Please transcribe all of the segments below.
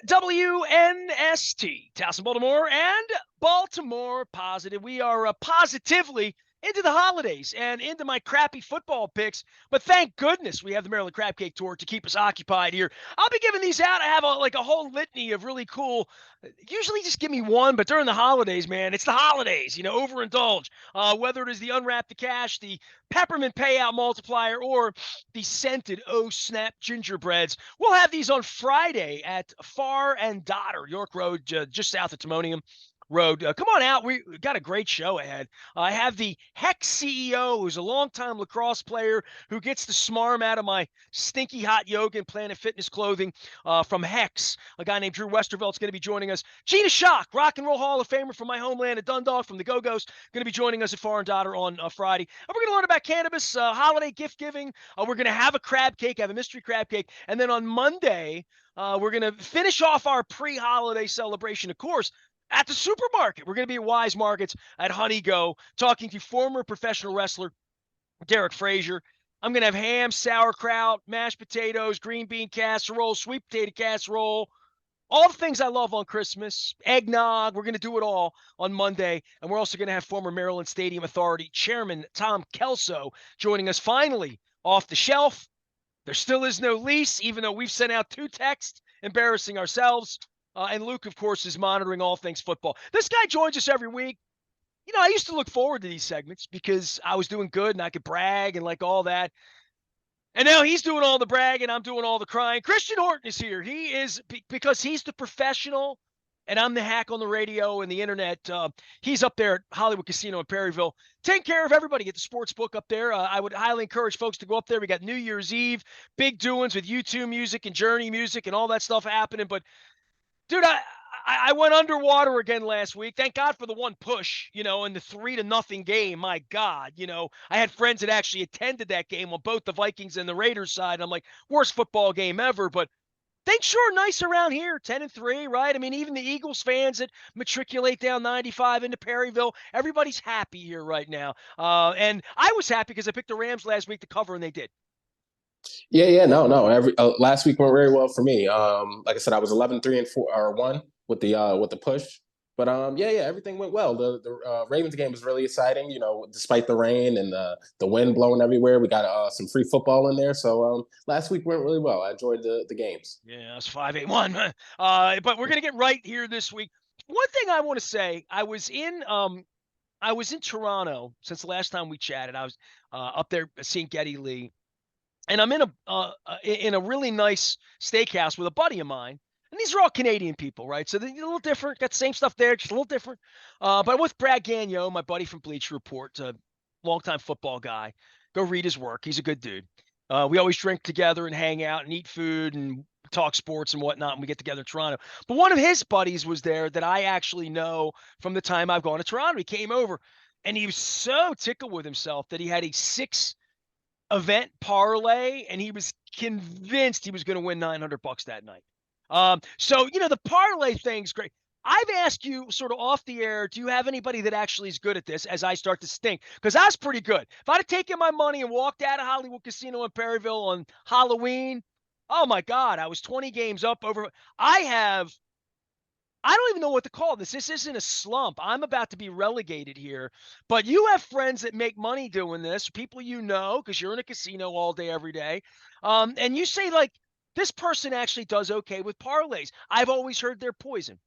WNST, Towson, Baltimore, and Baltimore Positive. We are positively into the holidays and into my crappy football picks, but thank goodness we have the Maryland Crab Cake Tour to keep us occupied here. I'll be giving these out. I have a whole litany of really cool. Usually just give me one, but during the holidays, man, it's the holidays. Overindulge. Whether it is the Unwrap the Cash, the Peppermint Payout Multiplier, or the scented Oh Snap gingerbreads. We'll have these on Friday at Far and Dotter, York Road, just south of Timonium Road. Come on out. We got a great show ahead. I have the Hex CEO, who's a longtime lacrosse player who gets the smarm out of my stinky hot yoga and Planet Fitness clothing from Hex. A guy named Drew Westervelt's going to be joining us. Gina Shock, Rock and Roll Hall of Famer from my homeland at Dundalk from the Go-Go's, going to be joining us at Far and Dotter on Friday. And we're going to learn about cannabis, holiday gift giving. We're going to have a crab cake, have a mystery crab cake. And then on Monday, we're going to finish off our pre-holiday celebration, of course, at the supermarket. We're going to be at Wise Markets at Honey Go, talking to former professional wrestler Derek Frazier. I'm going to have ham, sauerkraut, mashed potatoes, green bean casserole, sweet potato casserole, all the things I love on Christmas, eggnog. We're going to do it all on Monday. And we're also going to have former Maryland Stadium Authority Chairman Tom Kelso joining us finally off the shelf. There still is no lease, even though we've sent out 2 texts embarrassing ourselves. And Luke, of course, is monitoring all things football. This guy joins us every week. I used to look forward to these segments because I was doing good and I could brag and like all that. And now he's doing all the bragging. I'm doing all the crying. Christian Horton is here. He is, because he's the professional and I'm the hack on the radio and the internet. He's up there at Hollwyood Casino in Perryville, taking care of everybody at the sports book up there. I would highly encourage folks to go up there. We got New Year's Eve, big doings with U2 music and Journey music and all that stuff happening. But dude, I went underwater again last week. Thank God for the one push, in the 3-0 game. My God, I had friends that actually attended that game on both the Vikings and the Raiders side. I'm like, worst football game ever. But things sure nice around here, 10-3, right? I mean, even the Eagles fans that matriculate down 95 into Perryville, everybody's happy here right now. And I was happy because I picked the Rams last week to cover, and they did. Yeah. No. Last week went very well for me. Like I said, I was 11-3-4 or 1 with the push. But everything went well. The Ravens game was really exciting. Despite the rain and the wind blowing everywhere, we got some free football in there. So last week went really well. I enjoyed the games. Yeah, it's 5-8-1. But we're gonna get right here this week. One thing I want to say, I was in Toronto since the last time we chatted. I was up there seeing Geddy Lee. And I'm in a really nice steakhouse with a buddy of mine. And these are all Canadian people, right? So they're a little different. Got the same stuff there, just a little different. But I'm with Brad Gagnon, my buddy from Bleacher Report, a longtime football guy. Go read his work. He's a good dude. We always drink together and hang out and eat food and talk sports and whatnot. And we get together in Toronto. But one of his buddies was there that I actually know from the time I've gone to Toronto. He came over, and he was so tickled with himself that he had a 6-event parlay, and he was convinced he was going to win $900 that night. So the parlay thing's great. I've asked you sort of off the air, do you have anybody that actually is good at this as I start to stink? Because I was pretty good. If I'd have taken my money and walked out of Hollwyood Casino in Perryville on Halloween, oh my God, I was 20 games up over. I don't even know what to call this. This isn't a slump. I'm about to be relegated here. But you have friends that make money doing this, people because you're in a casino all day, every day. And you say, like, this person actually does okay with parlays. I've always heard they're poison.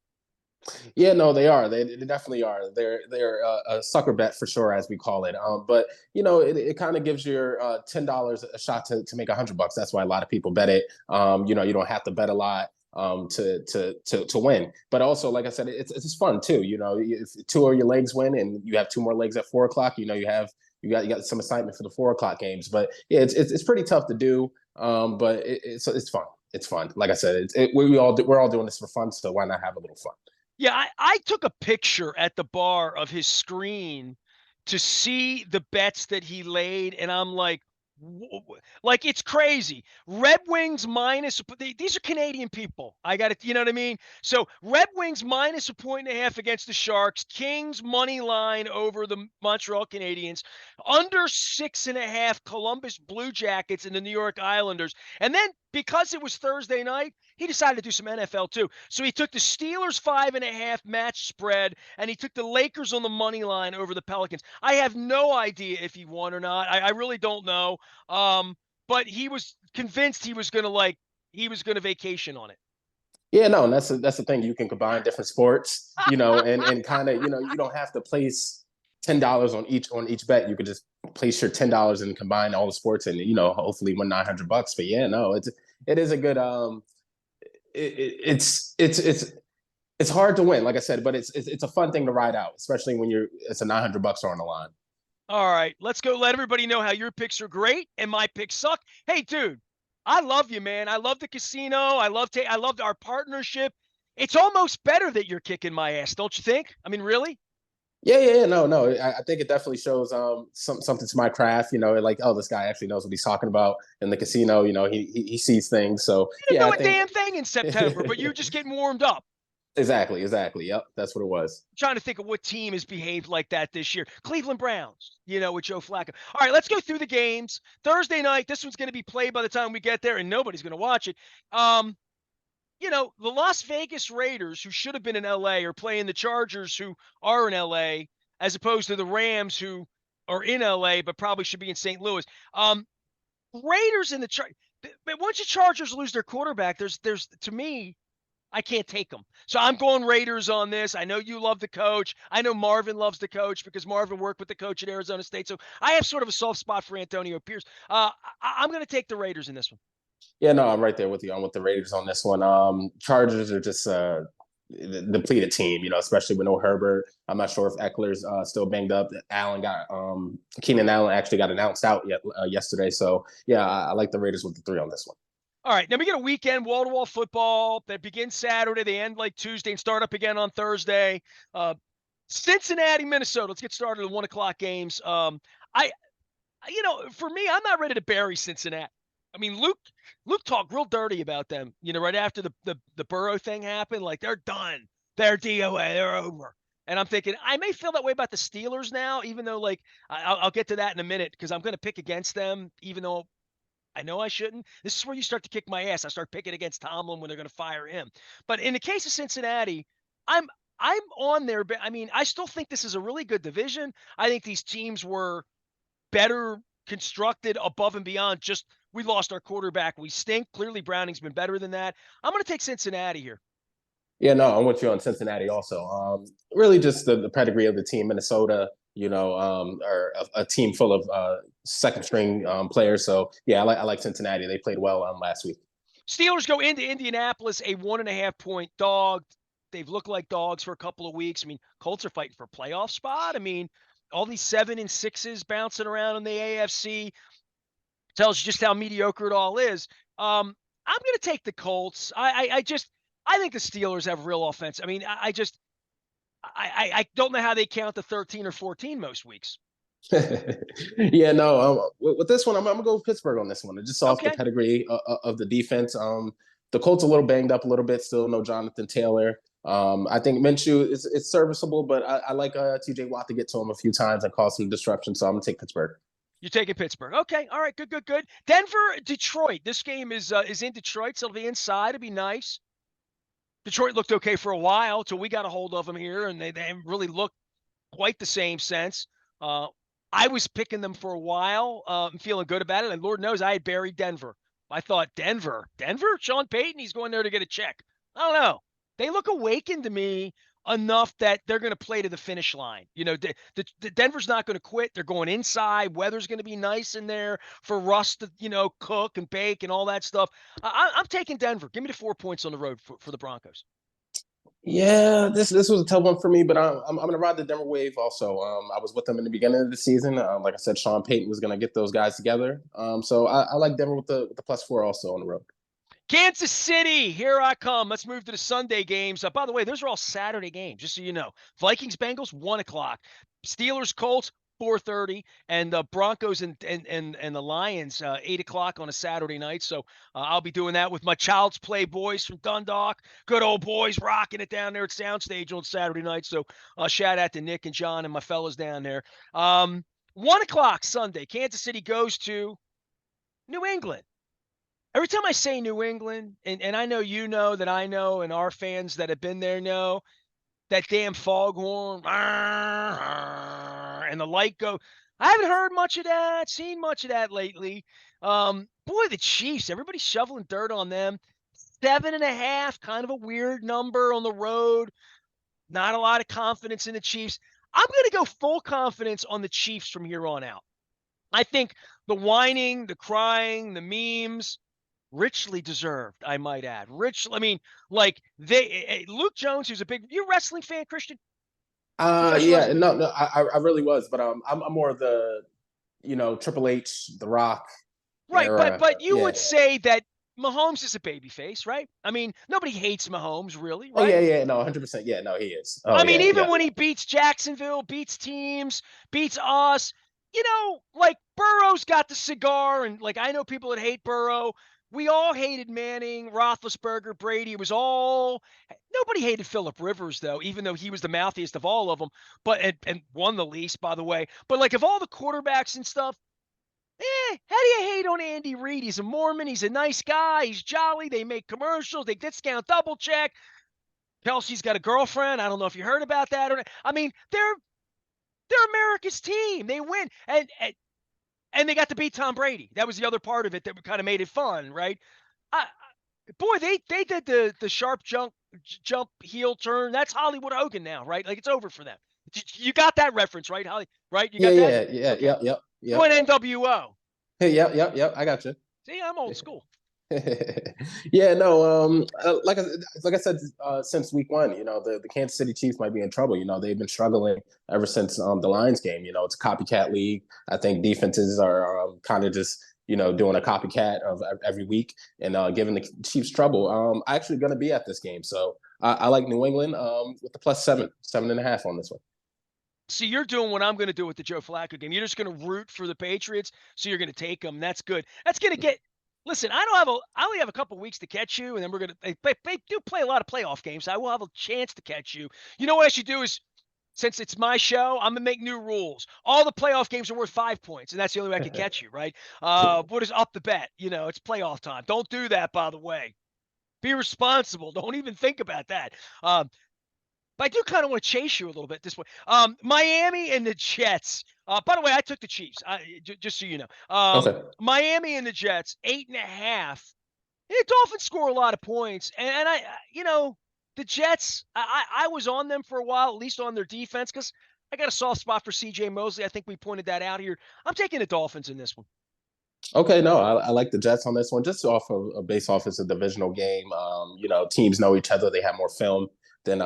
Yeah, no, they are. They definitely are. They're a sucker bet for sure, as we call it. But it kind of gives your $10 a shot to make $100. That's why a lot of people bet it. You don't have to bet a lot to win. But also, like I said, it's just fun too. If 2 of your legs win and you have 2 more legs at 4 o'clock, you got some excitement for the 4 o'clock games. But yeah, it's pretty tough to do. But it's fun. It's fun. Like I said, we're all doing this for fun. So why not have a little fun? Yeah, I took a picture at the bar of his screen to see the bets that he laid, and I'm like, it's crazy. Red Wings minus, these are Canadian people. I got it. You know what I mean? So Red Wings minus 1.5 against the Sharks, Kings money line over the Montreal Canadiens, under 6.5 Columbus Blue Jackets and the New York Islanders. And then because it was Thursday night, he decided to do some NFL too. So he took the Steelers 5.5 match spread, and he took the Lakers on the money line over the Pelicans. I have no idea if he won or not. I really don't know. But he was convinced he was gonna vacation on it. Yeah, no, and that's the thing. You can combine different sports, and kind of, you don't have to place $10 on each bet. You could just place your $10 and combine all the sports, and hopefully win $900. But yeah, no, it is a good it's hard to win, like I said, but it's a fun thing to ride out, especially when it's a $900 on the line. All right, let's go let everybody know how your picks are great and my picks suck. Hey, dude, I love you, man. I love the casino. I loved our partnership. It's almost better that you're kicking my ass, don't you think? I mean, really? Yeah. No. I think it definitely shows something to my craft. Like, oh, this guy actually knows what he's talking about in the casino. He sees things. So You didn't yeah, know I a think damn thing in September, but you're just getting warmed up. exactly. Yep, that's what it was. I'm trying to think of what team has behaved like that this year. Cleveland Browns, with Joe Flacco. All right, let's go through the games. Thursday night, this one's going to be played by the time we get there, and nobody's going to watch it. The Las Vegas Raiders, who should have been in LA, are playing the Chargers, who are in LA, as opposed to the Rams, who are in LA but probably should be in St. Louis. Raiders and but once the Chargers lose their quarterback, there's to me, I can't take them. So I'm going Raiders on this. I know you love the coach. I know Marvin loves the coach because Marvin worked with the coach at Arizona State. So I have sort of a soft spot for Antonio Pierce. I'm going to take the Raiders in this one. Yeah, no, I'm right there with you. I'm with the Raiders on this one. Chargers are just depleted team, especially with no Herbert. I'm not sure if Eckler's still banged up. Keenan Allen actually got announced out yesterday. So yeah, I like the Raiders with the 3 on this one. All right, now we get a weekend wall-to-wall football that begins Saturday, they end like Tuesday, and start up again on Thursday. Cincinnati, Minnesota. Let's get started with 1:00 games. For me, I'm not ready to bury Cincinnati. I mean, Luke talked real dirty about them. Right after the Burrow thing happened, like they're done, they're DOA, they're over. And I'm thinking I may feel that way about the Steelers now, even though I'll get to that in a minute because I'm going to pick against them, even though I know I shouldn't. This is where you start to kick my ass. I start picking against Tomlin when they're going to fire him. But in the case of Cincinnati, I'm on there. But I mean, I still think this is a really good division. I think these teams were better constructed above and beyond just we lost our quarterback. We stink. Clearly, Browning's been better than that. I'm going to take Cincinnati here. Yeah, no, I'm with you on Cincinnati also. Really just the pedigree of the team, Minnesota, are a team full of second string players. So yeah, I like Cincinnati. They played well last week. Steelers go into Indianapolis, a 1.5-point dog. They've looked like dogs for a couple of weeks. I mean, Colts are fighting for a playoff spot. I mean, all these 7 and 6s bouncing around in the AFC tells you just how mediocre it all is. I'm going to take the Colts. I think the Steelers have real offense. I mean, I don't know how they count the 13 or 14 most weeks. Yeah, no. With this one, I'm gonna go with Pittsburgh on this one. Just off the Okay. pedigree of the defense. The Colts a little banged up a little bit. Still no Jonathan Taylor. I think Minshew is serviceable, but I like T.J. Watt to get to him a few times and cause some disruption. So I'm gonna take Pittsburgh. You're taking Pittsburgh. Okay. All right. Good. Denver, Detroit. This game is in Detroit, so it'll be inside. It'll be nice. Detroit looked okay for a while till we got a hold of them here, and they haven't really looked quite the same since. I was picking them for a while. I'm feeling good about it, and Lord knows I had buried Denver. I thought Denver, Sean Payton, he's going there to get a check. I don't know. They look awakened to me enough that they're going to play to the finish line. The Denver's not going to quit. They're going inside. Weather's going to be nice in there for Russ to, cook and bake and all that stuff. I'm taking Denver. Give me the 4 points on the road for the Broncos. Yeah, this was a tough one for me, but I'm gonna ride the Denver wave also. I was with them in the beginning of the season. Like I said, Sean Payton was gonna get those guys together. So I like Denver with the +4 also on the road. Kansas City, here I come. Let's move to the Sunday games. By the way, those are all Saturday games, just so you know. Vikings, Bengals, 1:00. Steelers, Colts, 4:30, and the Broncos and the Lions, 8:00 on a Saturday night. So I'll be doing that with my Child's Play boys from Dundalk. Good old boys rocking it down there at Soundstage on Saturday night. So shout out to Nick and John and my fellas down there. 1:00 Sunday, Kansas City goes to New England. every time I say New England, and I know you know that I know, and our fans that have been there know that damn foghorn and the light go. I haven't heard much of that, seen much of that lately. Boy, the Chiefs, everybody's shoveling dirt on them. 7.5, kind of a weird number on the road. Not a lot of confidence in the Chiefs. I'm going to go full confidence on the Chiefs from here on out. I think the whining, the crying, the memes, richly deserved, I might add. I mean, like Luke Jones, who's a big, you a wrestling fan, Christian? Professional Yeah, wrestling? no, I really was, but I'm more of the Triple H, The Rock Right, but era. but you Yeah. would say that Mahomes is a babyface, right? I mean, nobody hates Mahomes, really, Oh right? yeah, no, 100%. Yeah, no, he is. Oh I mean, yeah, even yeah. when he beats Jacksonville, beats teams, beats us, like Burrow's got the cigar, and like I know people that hate Burrow. We all hated Manning, Roethlisberger, Brady. It was all nobody hated Philip Rivers though, even though he was the mouthiest of all of them, but and won the least, by the way. But like of all the quarterbacks and stuff, how do you hate on Andy Reid? He's a Mormon. He's a nice guy. He's jolly. They make commercials. They discount double check. Kelsey's got a girlfriend. I don't know if you heard about that or not. I mean, they're America's team. They win, and they got to beat Tom Brady. That was the other part of it that kind of made it fun, right? Boy, they did the sharp jump heel turn. That's Hollywood Hogan now, right? Like it's over for them. You got that reference, right, Holly? Right? You Yeah, got that? yeah, yeah, Okay. yep, yep, You went yep. NWO. Hey, yep. I got you. See, I'm old school. Yeah, no, like I said, since week one, the Kansas City Chiefs might be in trouble. They've been struggling ever since the Lions game. It's a copycat league. I think defenses are kind of just doing a copycat of every week and giving the Chiefs trouble. I'm actually going to be at this game, so I like New England with the plus 7.5 on this one. See, you're doing what I'm going to do with the Joe Flacco game. You're just going to root for the Patriots, so you're going to take them. That's good. That's going to get. Listen, I only have a couple weeks to catch you, and then we're going to. They do play a lot of playoff games. So I will have a chance to catch you. You know what I should do is, since it's my show, I'm gonna make new rules. All the playoff games are worth 5 points, and that's the only way I can catch you, right? What is up the bet? It's playoff time. Don't do that, by the way. Be responsible. Don't even think about that. But I do kind of want to chase you a little bit this way. Miami and the Jets. By the way, I took the Chiefs. Just so you know. Okay. Miami and the Jets, 8.5. The Dolphins score a lot of points, and the Jets. I was on them for a while, at least on their defense, because I got a soft spot for C.J. Mosley. I think we pointed that out here. I'm taking the Dolphins in this one. Okay, no, I like the Jets on this one, just off of based off it's a divisional game. Teams know each other; they have more film than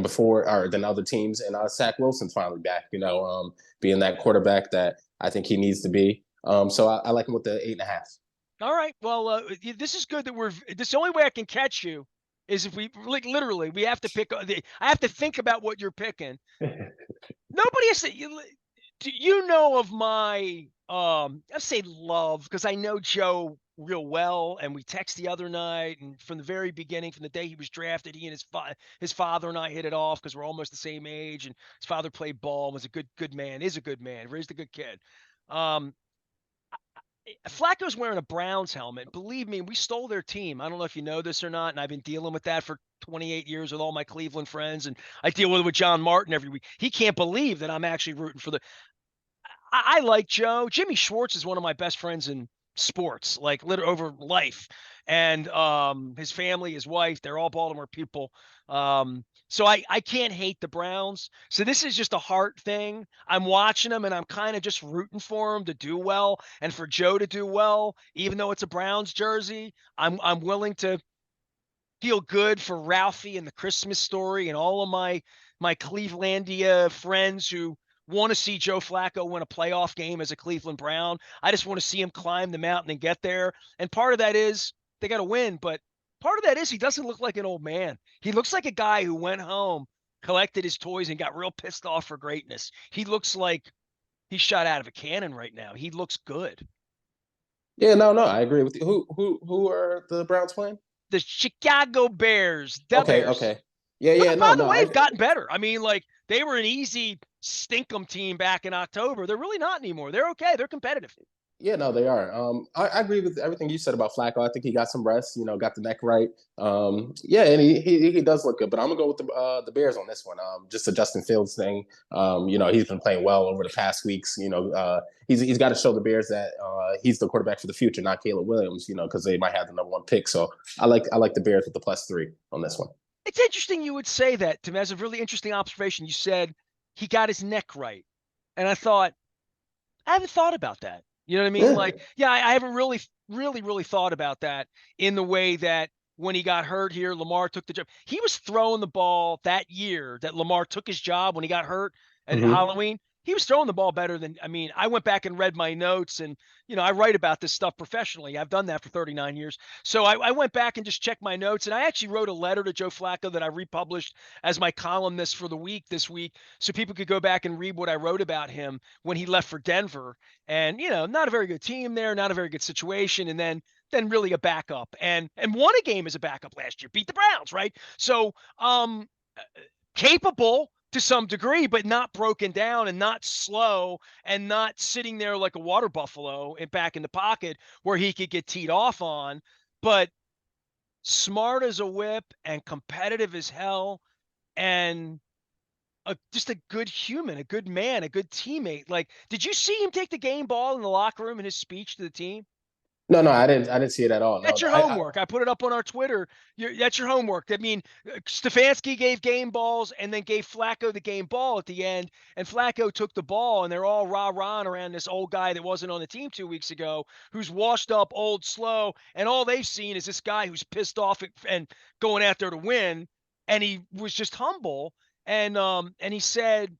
before or than other teams. And Zach Wilson's finally back. Being that quarterback that I think he needs to be. So I like him with the 8.5. All right. Well, this is good that we're. This the only way I can catch you is if we like literally we have to pick. I have to think about what you're picking. Nobody has to. Do you know of my I say love because I know Joe real well, and we text the other night, and from the very beginning, from the day he was drafted, he and his father and I hit it off because we're almost the same age, and his father played ball, was a good man, is a good man, raised a good kid. Um, Flacco's wearing a Browns helmet. Believe me, we stole their team. I don't know if you know this or not, and I've been dealing with that for 28 years with all my Cleveland friends, and I deal with it with John Martin every week. He can't believe that I'm actually rooting for the. I like Joe. Jimmy Schwartz is one of my best friends in sports, like literally over life. And his family, his wife, they're all Baltimore people. So I can't hate the Browns. So this is just a heart thing. I'm watching them and I'm kind of just rooting for them to do well and for Joe to do well, even though it's a Browns jersey. I'm willing to feel good for Ralphie and the Christmas story and all of my Clevelandia friends who want to see Joe Flacco win a playoff game as a Cleveland Brown. I just want to see him climb the mountain and get there. And part of that is they got to win, but part of that is he doesn't look like an old man. He looks like a guy who went home, collected his toys, and got real pissed off for greatness. He looks like he's shot out of a cannon right now. He looks good. Yeah, no, I agree with you. Who are the Browns playing? The Chicago Bears, the Okay, Bears. okay. Yeah, Who, yeah, by no, the no. way, have gotten better. I mean, like they were an easy stink 'em team back in October. They're really not anymore. They're okay. They're competitive. Yeah, no, they are. I agree with everything you said about Flacco. I think he got some rest. Got the neck right. Yeah, and he does look good. But I'm gonna go with the Bears on this one. Just a Justin Fields thing. He's been playing well over the past weeks. He's got to show the Bears that he's the quarterback for the future, not Caleb Williams. Because they might have the number one pick. So I like the Bears with the +3 on this one. It's interesting you would say that, Tim. That's a really interesting observation. You said he got his neck right. And I thought, I haven't thought about that. You know what I mean? Yeah. Like, yeah, I haven't really thought about that in the way that when he got hurt here, Lamar took the job. He was throwing the ball that year that Lamar took his job when he got hurt at Hmm. Halloween. He was throwing the ball better than, I mean, I went back and read my notes and, I write about this stuff professionally. I've done that for 39 years. So I went back and just checked my notes. And I actually wrote a letter to Joe Flacco that I republished as my columnist for the week this week. So people could go back and read what I wrote about him when he left for Denver. And, not a very good team there, not a very good situation. And then really a backup and won a game as a backup last year, beat the Browns, right? So capable to some degree, but not broken down and not slow and not sitting there like a water buffalo and back in the pocket where he could get teed off on, but smart as a whip and competitive as hell and just a good human, a good man, a good teammate. Like, did you see him take the game ball in the locker room in his speech to the team? No, no, I didn't see it at all. No, That's your homework. I put it up on our Twitter. That's your homework. I mean, Stefanski gave game balls and then gave Flacco the game ball at the end. And Flacco took the ball, and they're all rah-rahing around this old guy that wasn't on the team 2 weeks ago, who's washed up, old, slow. And all they've seen is this guy who's pissed off and going out there to win. And he was just humble. And he said,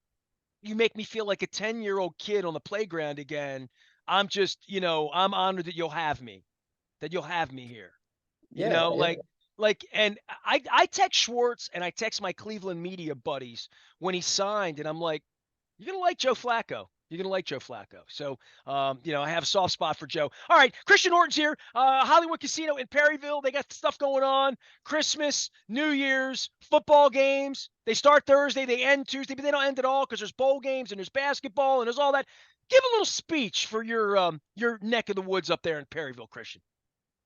"You make me feel like a 10-year-old kid on the playground again. I'm just, I'm honored that you'll have me here." You Yeah, know, yeah. and I text Schwartz and I text my Cleveland media buddies when he signed, and I'm like, "You're gonna like Joe Flacco. You're gonna like Joe Flacco." So, I have a soft spot for Joe. All right, Christian Horton's here. Hollwyood Casino in Perryville. They got stuff going on. Christmas, New Year's, football games. They start Thursday, they end Tuesday, but they don't end at all because there's bowl games and there's basketball and there's all that. Give a little speech for your neck of the woods up there in Perryville, Christian.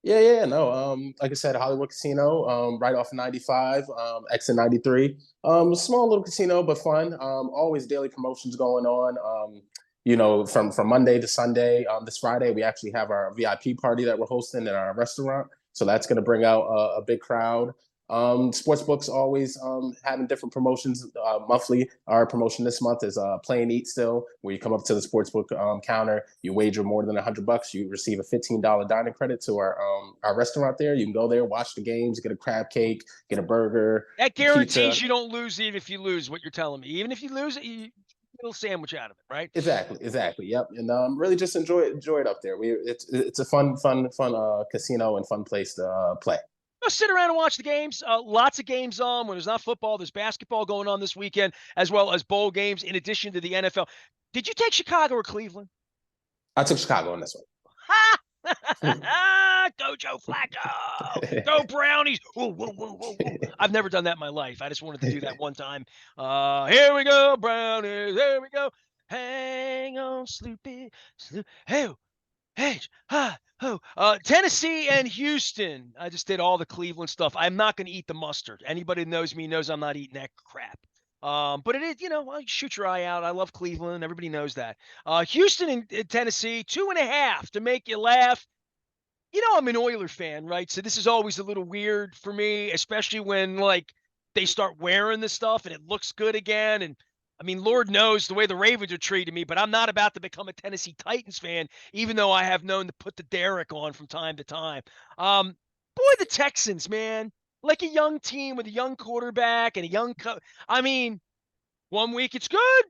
Yeah, yeah, no. Like I said, Hollwyood Casino, right off of 95, exit 93. Small little casino, but fun. Always daily promotions going on. From Monday to Sunday. This Friday, we actually have our VIP party that we're hosting in our restaurant. So that's going to bring out a big crowd. Sportsbooks always having different promotions monthly. Our promotion this month is Play and Eat Still, where you come up to the sportsbook counter, you wager more than $100, you receive a $15 dining credit to our restaurant there. You can go there, watch the games, get a crab cake, get a burger, That pizza. guarantees you don't lose even if you lose, what you're telling me. Even if you lose it, you get a little sandwich out of it, right? Exactly, exactly. Yep, and really just enjoy it up there. It's a fun casino and fun place to play. Go sit around and watch the games. Lots of games on. When there's not football, there's basketball going on this weekend, as well as bowl games in addition to the NFL. Did you take Chicago or Cleveland? I took Chicago on this Ha! one. Go Joe Flacco! Go Brownies! Whoa, whoa, whoa, whoa, whoa. I've never done that in my life. I just wanted to do that one time. Here we go, Brownies. Here we go. Hang on, Sloopy. Hey, hey, ha, ho. Tennessee and Houston. I just did all the Cleveland stuff. I'm not going to eat the mustard. Anybody that knows me knows I'm not eating that crap. But it is, well, shoot your eye out. I love Cleveland. Everybody knows that. Houston and Tennessee, 2.5 to make you laugh. I'm an Oiler fan, right? So this is always a little weird for me, especially when like they start wearing this stuff and it looks good again. And I mean, Lord knows the way the Ravens are treating me, but I'm not about to become a Tennessee Titans fan, even though I have known to put the Derrick on from time to time. Boy, the Texans, man, like a young team with a young quarterback and a young I mean, one week it's good,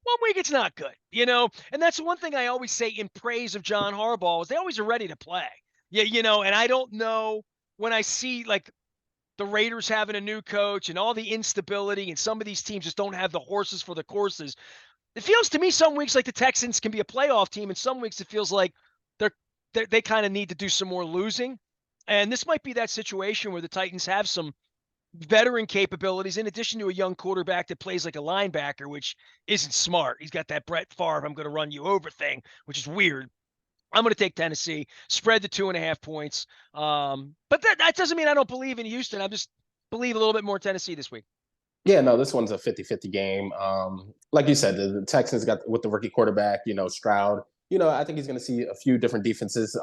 one week it's not good, And that's the one thing I always say in praise of John Harbaugh is they always are ready to play. Yeah, and I don't know when I see like the Raiders having a new coach and all the instability and some of these teams just don't have the horses for the courses. It feels to me some weeks like the Texans can be a playoff team and some weeks it feels like they kind of need to do some more losing. And this might be that situation where the Titans have some veteran capabilities in addition to a young quarterback that plays like a linebacker, which isn't smart. He's got that Brett Favre, I'm going to run you over thing, which is weird. I'm going to take Tennessee, spread the 2.5 points. But that doesn't mean I don't believe in Houston. I just believe a little bit more Tennessee this week. Yeah, no, this one's a 50-50 game. Like you said, the Texans got with the rookie quarterback, Stroud. I think he's going to see a few different defenses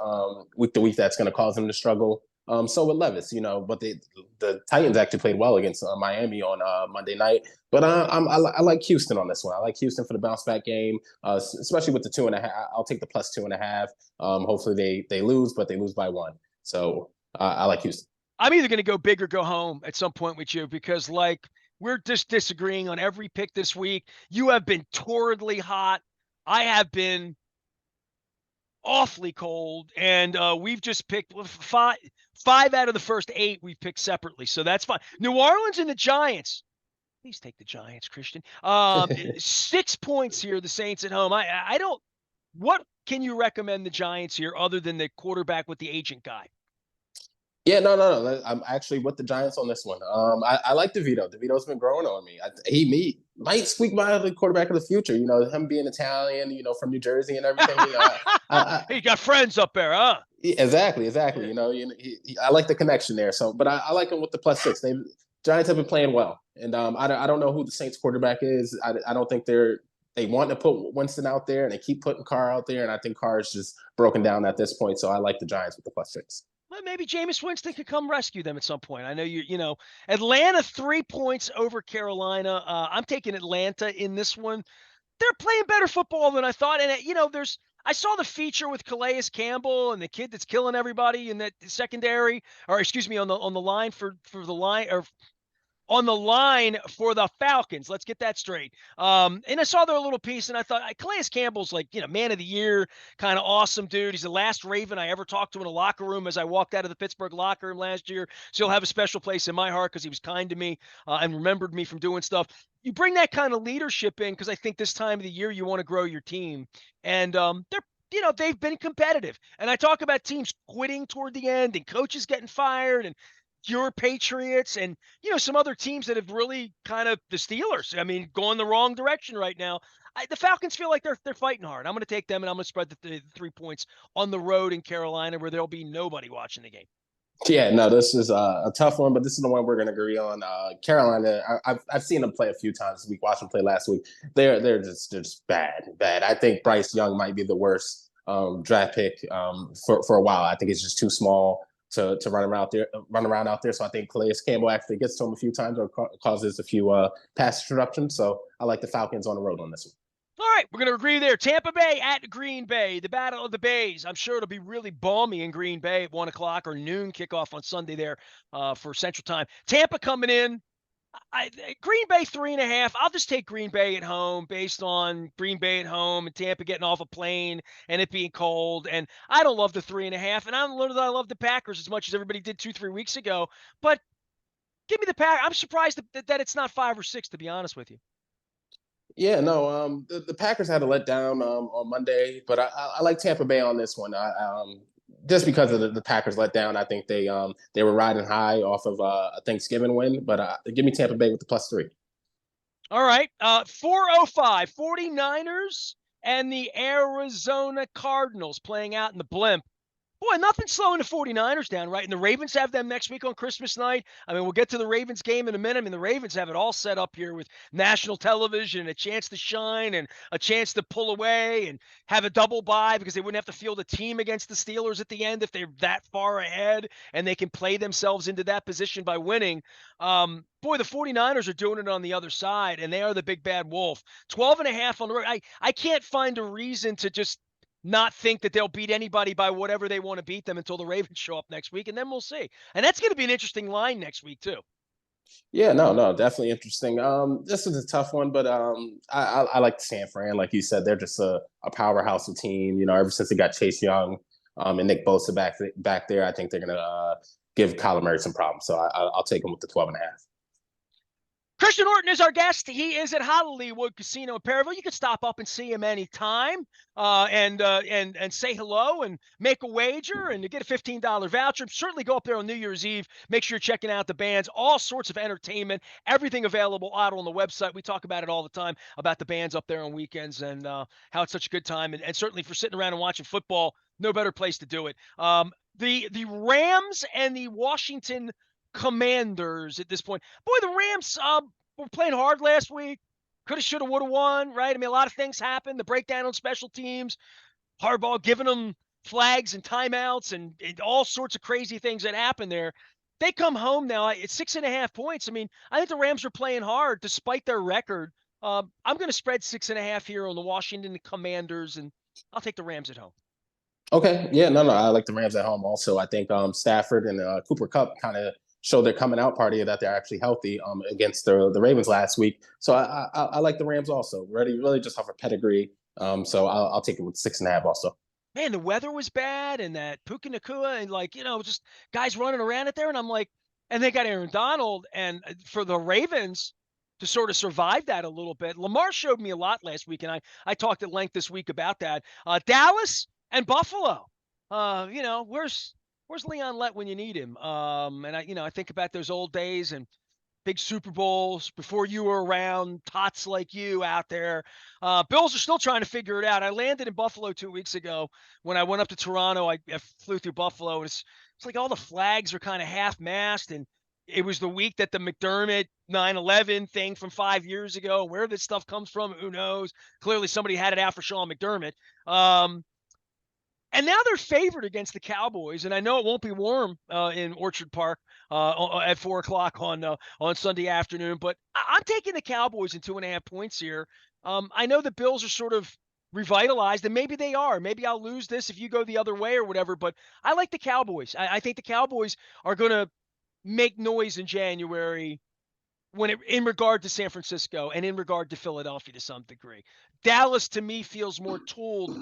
week to week that's going to cause him to struggle. So with Levis, but the Titans actually played well against Miami on Monday night. But I like Houston on this one. I like Houston for the bounce back game, especially with the 2.5. I'll take the plus 2.5. Hopefully they lose, but they lose by one. So I like Houston. I'm either going to go big or go home at some point with you because, we're just disagreeing on every pick this week. You have been torridly hot. I have been awfully cold, and we've just picked five out of the first 8 we've picked separately, so that's fine. New Orleans and the Giants. Please take the Giants, Christian. 6 points here, the Saints at home. I don't. What can you recommend the Giants here other than the quarterback with the agent guy? Yeah, no. I'm actually with the Giants on this one. I like DeVito. DeVito's been growing on me. He might squeak by the quarterback of the future. Him being Italian, from New Jersey and everything. He got friends up there, huh? Exactly. I like the connection there. So, but I like him with the +6. Giants have been playing well, and I don't know who the Saints quarterback is. I don't think they want to put Winston out there, and they keep putting Carr out there, and I think Carr is just broken down at this point. So I like the Giants with the +6. Well, maybe Jameis Winston could come rescue them at some point. I know Atlanta 3 points over Carolina. I'm taking Atlanta in this one. They're playing better football than I thought. And I saw the feature with Calais Campbell and the kid that's killing everybody in that secondary, or excuse me, on the line for the line, or on the line for the Falcons. Let's get that straight. And I saw their little piece, and I thought Calais Campbell's man of the year, kind of awesome dude. He's the last Raven I ever talked to in a locker room as I walked out of the Pittsburgh locker room last year. So he'll have a special place in my heart because he was kind to me and remembered me from doing stuff. You bring that kind of leadership in because I think this time of the year you want to grow your team, and they've been competitive. And I talk about teams quitting toward the end and coaches getting fired and your Patriots and some other teams that have really kind of the Steelers. I mean, going the wrong direction right now. The Falcons feel like they're fighting hard. I'm going to take them, and I'm going to spread the 3 points on the road in Carolina, where there'll be nobody watching the game. Yeah, no, this is a tough one, but this is the one we're going to agree on. Carolina, I've seen them play a few times. We watched them play last week. They're just bad. I think Bryce Young might be the worst draft pick for a while. I think it's just too small to run around out there. So I think Calais Campbell actually gets to him a few times or causes a few pass interruptions. So I like the Falcons on the road on this one. All right, we're going to agree there. Tampa Bay at Green Bay, the Battle of the Bays. I'm sure it'll be really balmy in Green Bay at 1 o'clock or noon kickoff on Sunday there for Central Time. Tampa coming in. Green Bay 3.5. I'll just take Green Bay at home based on Green Bay at home and Tampa getting off a plane and it being cold. And I don't love the 3.5. And I don't know that I love the Packers as much as everybody did 2-3 weeks ago. But give me the Packers. I'm surprised that it's not 5 or 6, to be honest with you. Yeah, no, the Packers had a letdown on Monday, but I like Tampa Bay on this one. Just because of the Packers letdown, I think they were riding high off of a Thanksgiving win, but give me Tampa Bay with the +3. All right, 4:05, 49ers and the Arizona Cardinals playing out in the blimp. Boy, nothing's slowing the 49ers down, right? And the Ravens have them next week on Christmas night. I mean, we'll get to the Ravens game in a minute. I mean, the Ravens have it all set up here with national television and a chance to shine and a chance to pull away and have a double bye because they wouldn't have to field a team against the Steelers at the end if they're that far ahead and they can play themselves into that position by winning. Boy, the 49ers are doing it on the other side, and they are the big bad wolf. 12.5 on the road. I can't find a reason to just not think that they'll beat anybody by whatever they want to beat them until the Ravens show up next week, and then we'll see. And that's going to be an interesting line next week, too. Yeah, no, definitely interesting. This is a tough one, but I like San Fran. Like you said, they're just a powerhouse of team. Ever since they got Chase Young and Nick Bosa back there, I think they're going to give Kyler Murray some problems. So I'll take him with the 12.5. Christian Horton is our guest. He is at Hollwyood Casino in Perryville. You can stop up and see him anytime and say hello and make a wager and to get a $15 voucher. Certainly go up there on New Year's Eve. Make sure you're checking out the bands, all sorts of entertainment, everything available out on the website. We talk about it all the time, about the bands up there on weekends and how it's such a good time. And certainly for sitting around and watching football, No better place to do it. The Rams and the Washington Commanders at this point. Boy, the Rams were playing hard last week. Coulda, shoulda, woulda won, right? I mean, a lot of things happened. The breakdown on special teams, Harbaugh giving them flags and timeouts and all sorts of crazy things that happened there. They come home now. It's 6.5 points. I mean, I think the Rams are playing hard despite their record. I'm going to spread 6.5 here on the Washington Commanders, and I'll take the Rams at home. Okay, yeah, no, I like the Rams at home. Also, I think Stafford and Cooper Cup kind of showed their coming out party that they're actually healthy against the Ravens last week. So I like the Rams also. Really just off a pedigree. So I'll take it with 6.5 also. Man, the weather was bad, and that Puka Nakua, and just guys running around it there, and I'm like, and they got Aaron Donald, and for the Ravens to sort of survive that a little bit. Lamar showed me a lot last week, and I talked at length this week about that. Dallas and Buffalo. Where's Leon Lett when you need him? And I think about those old days and big Super Bowls before you were around, tots like you out there. Bills are still trying to figure it out. I landed in Buffalo 2 weeks ago. When I went up to Toronto, I flew through Buffalo. And it's like all the flags are kind of half-mast, and it was the week that the McDermott 9/11 thing from 5 years ago. Where this stuff comes from, who knows? Clearly somebody had it out for Sean McDermott. And now they're favored against the Cowboys, and I know it won't be warm in Orchard Park at 4 o'clock on Sunday afternoon. But I'm taking the Cowboys in 2.5 points here. I know the Bills are sort of revitalized, and maybe they are. Maybe I'll lose this if you go the other way or whatever. But I like the Cowboys. I think the Cowboys are going to make noise in January in regard to San Francisco and in regard to Philadelphia to some degree. Dallas to me feels more tooled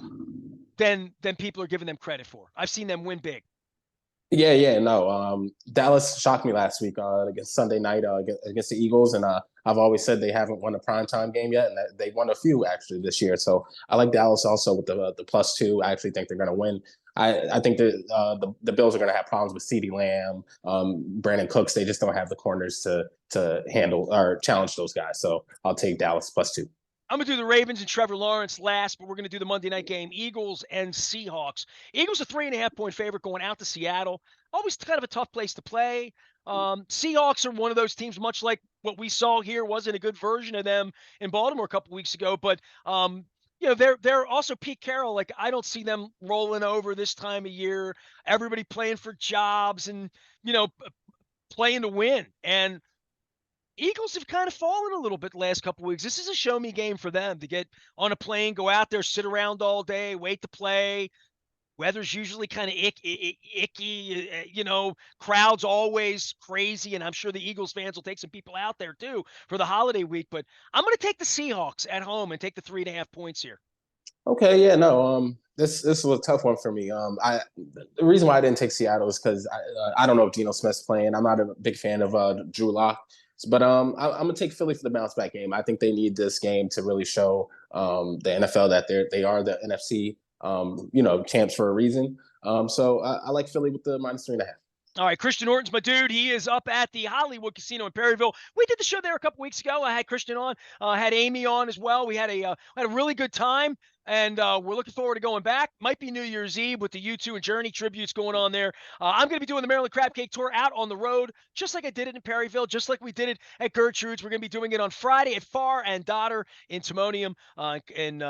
than people are giving them credit for. I've seen them win big. Yeah, no. Dallas shocked me last week against Sunday night against the Eagles, and I've always said they haven't won a primetime game yet, and they won a few actually this year. So I like Dallas also with the +2. I actually think they're going to win. I think the Bills are going to have problems with CeeDee Lamb, Brandon Cooks. They just don't have the corners to handle or challenge those guys. So I'll take Dallas +2. I'm going to do the Ravens and Trevor Lawrence last, but we're going to do the Monday night game, Eagles and Seahawks. Eagles a 3.5-point favorite going out to Seattle. Always kind of a tough place to play. Seahawks are one of those teams, much like what we saw here, wasn't a good version of them in Baltimore a couple weeks ago. But, they're also Pete Carroll. Like, I don't see them rolling over this time of year. Everybody playing for jobs and, playing to win. And Eagles have kind of fallen a little bit the last couple of weeks. This is a show me game for them to get on a plane, go out there, sit around all day, wait to play. Weather's usually kind of icky, crowd's always crazy, and I'm sure the Eagles fans will take some people out there too for the holiday week. But I'm going to take the Seahawks at home and take the 3.5 points here. Okay, yeah, no. This was a tough one for me. The reason why I didn't take Seattle is because I don't know if Geno Smith's playing. I'm not a big fan of Drew Lock. But I'm gonna take Philly for the bounce back game. I think they need this game to really show the NFL that they are the NFC champs for a reason. So I like Philly with the -3.5. All right, Christian Norton's my dude. He is up at the Hollwyood Casino in Perryville. We did the show there a couple weeks ago. I had Christian on, had Amy on as well. We had a really good time, and we're looking forward to going back. Might be New Year's Eve with the U2 and Journey tributes going on there. I'm going to be doing the Maryland Crab Cake Tour out on the road, just like I did it in Perryville, just like we did it at Gertrude's. We're going to be doing it on Friday at Farr and Dodder in Timonium in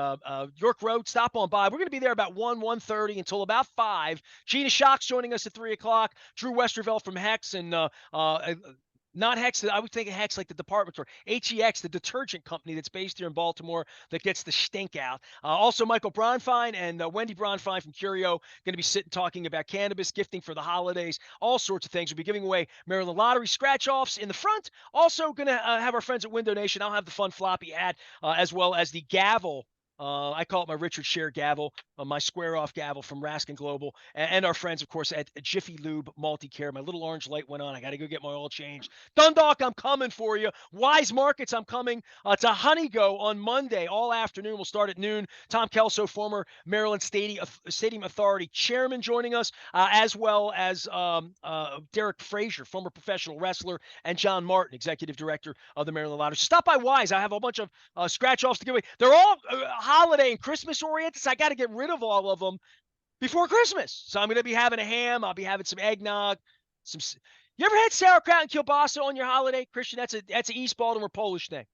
York Road. Stop on by. We're going to be there about 1:30 until about 5. Gina Schock's joining us at 3 o'clock. Drew Westervelt from Hex and not Hex, I would think of Hex like the department store. HEX, the detergent company that's based here in Baltimore that gets the stink out. Also, Michael Bronfine and Wendy Bronfine from Curio going to be sitting talking about cannabis, gifting for the holidays, all sorts of things. We'll be giving away Maryland Lottery scratch-offs in the front. Also going to have our friends at Window Nation. I'll have the fun floppy hat as well as the gavel. I call it my Richard Scher gavel, my square-off gavel from Raskin Global, and our friends, of course, at Jiffy Lube Multi-Care. My little orange light went on. I got to go get my oil change. Dundalk, I'm coming for you. Wise Markets, I'm coming to Honeygo on Monday all afternoon. We'll start at noon. Tom Kelso, former Maryland Stadium Authority chairman, joining us, as well as Derek Frazier, former professional wrestler, and John Martin, executive director of the Maryland Lottery. So stop by Wise. I have a bunch of scratch-offs to give away. They're all holiday and Christmas oriented, so I got to get rid of all of them before Christmas. So I'm going to be having a ham. I'll be having some eggnog. You ever had sauerkraut and kielbasa on your holiday, Christian? That's an East Baltimore Polish thing.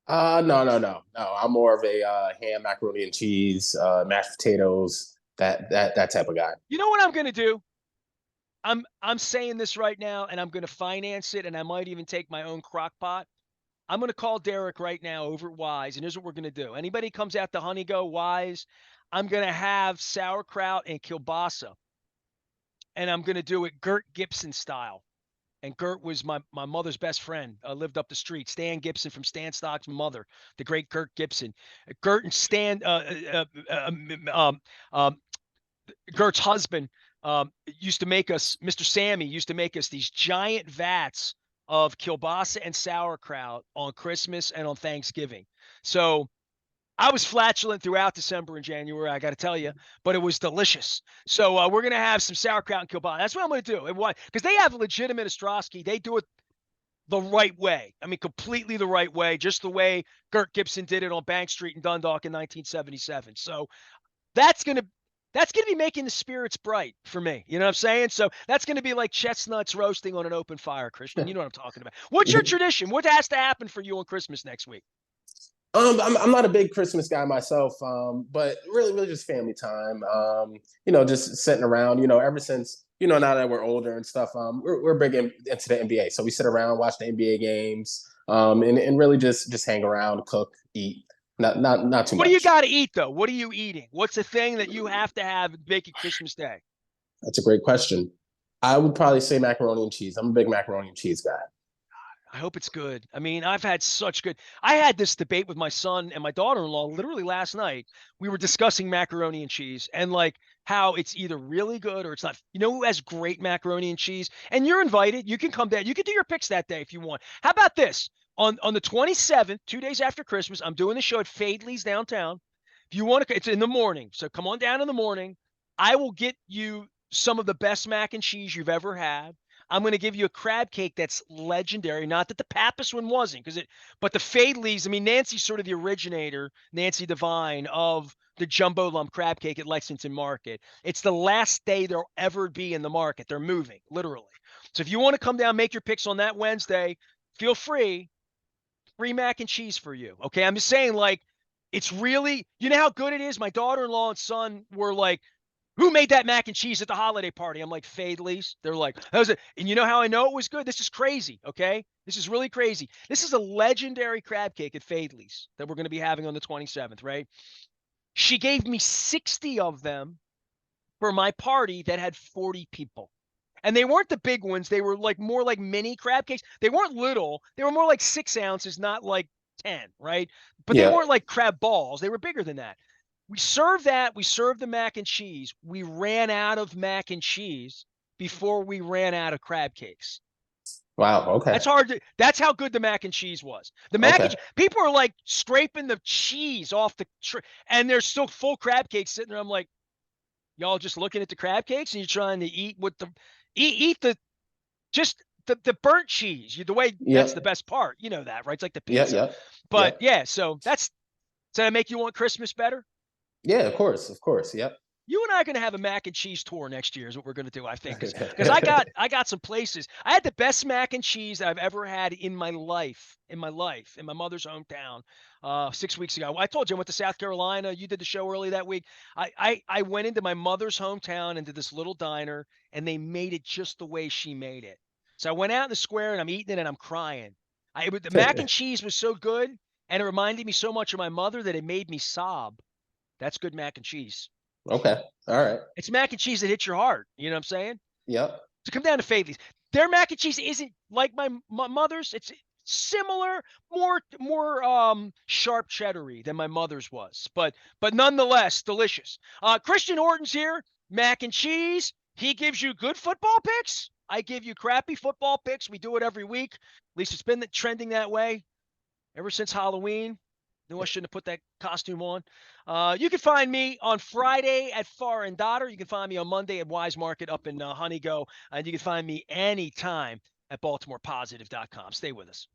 No. I'm more of a ham, macaroni and cheese, mashed potatoes, that type of guy. You know what I'm going to do? I'm saying this right now, and I'm going to finance it, and I might even take my own crock pot. I'm going to call Derek right now over at Wise, and here's what we're going to do. Anybody comes out to Honey Go Wise, I'm going to have sauerkraut and kielbasa, and I'm going to do it Gert Gibson style. And Gert was my mother's best friend, lived up the street. Stan Gibson from Stan Stock's mother, the great Gert Gibson. Gert and Stan, Gert's husband, used to make us, Mr. Sammy used to make us these giant vats of kielbasa and sauerkraut on Christmas and on Thanksgiving. So I was flatulent throughout December and January, I got to tell you, but it was delicious. So we're going to have some sauerkraut and kielbasa. That's what I'm going to do. Because they have legitimate Ostrowski. They do it the right way. I mean, completely the right way, just the way Gert Gibson did it on Bank Street in Dundalk in 1977. So that's going to be making the spirits bright for me. You know what I'm saying? So that's going to be like chestnuts roasting on an open fire, Christian. You know what I'm talking about. What's your tradition? What has to happen for you on Christmas next week? I'm not a big Christmas guy myself, but really just family time. Just sitting around. Ever since now that we're older and stuff, we're big into the NBA. So we sit around, watch the NBA games, and really just hang around, cook, eat. Not too much. What do you got to eat though? What are you eating? What's the thing that you have to have making Christmas Day? That's a great question. I would probably say macaroni and cheese. I'm a big macaroni and cheese guy. I hope it's good. I mean, I had this debate with my son and my daughter-in-law literally last night. We were discussing macaroni and cheese and like how it's either really good or it's not. You know who has great macaroni and cheese? And you're invited. You can come down. You can do your picks that day if you want. How about this? On the 27th, 2 days after Christmas, I'm doing the show at Fadley's downtown. If you want to, it's in the morning. So come on down in the morning. I will get you some of the best mac and cheese you've ever had. I'm going to give you a crab cake that's legendary. Not that the Pappas one wasn't, but the Fadley's. I mean, Nancy's sort of the originator, Nancy Devine, of the jumbo lump crab cake at Lexington Market. It's the last day there'll ever be in the market. They're moving, literally. So if you want to come down, make your picks on that Wednesday, feel free. Free mac and cheese for you. Okay. I'm just saying, like, it's really, you know how good it is? My daughter-in-law and son were like, who made that mac and cheese at the holiday party? I'm like, Fadley's. They're like, that was it. And you know how I know it was good? This is crazy, okay? This is really crazy. This is a legendary crab cake at Fadley's that we're going to be having on the 27th, right? She gave me 60 of them for my party that had 40 people. And they weren't the big ones. They were like more like mini crab cakes. They weren't little. They were more like 6 ounces, not like 10, right? But they weren't like crab balls. They were bigger than that. We served that. We served the mac and cheese. We ran out of mac and cheese before we ran out of crab cakes. Wow. Okay. That's how good the mac and cheese was. The mac and people are like scraping the cheese off the tray, and there's still full crab cakes sitting there. I'm like, y'all just looking at the crab cakes and you're trying to eat the burnt cheese. That's the best part. You know that, right? It's like the pizza. But so does that make you want Christmas better? Yeah, of course. Yep. You and I are going to have a mac and cheese tour next year is what we're going to do, I think. Because I got some places. I had the best mac and cheese I've ever had in my life, in my mother's hometown 6 weeks ago. I told you I went to South Carolina. You did the show early that week. I went into my mother's hometown into this little diner, and they made it just the way she made it. So I went out in the square, and I'm eating it, and I'm crying. The mac and cheese was so good, and it reminded me so much of my mother that it made me sob. That's good mac and cheese. Okay. All right. It's mac and cheese that hits your heart. You know what I'm saying? Yep. So come down to Fadley's. Their mac and cheese isn't like my mother's. It's similar, more sharp cheddar-y than my mother's was, but nonetheless delicious. Christian Horton's here. Mac and cheese. He gives you good football picks. I give you crappy football picks. We do it every week. At least it's been trending that way ever since Halloween. No, I shouldn't have put that costume on. You can find me on Friday at Far and Dotter. You can find me on Monday at Wise Market up in Honey Go. And you can find me anytime at BaltimorePositive.com. Stay with us.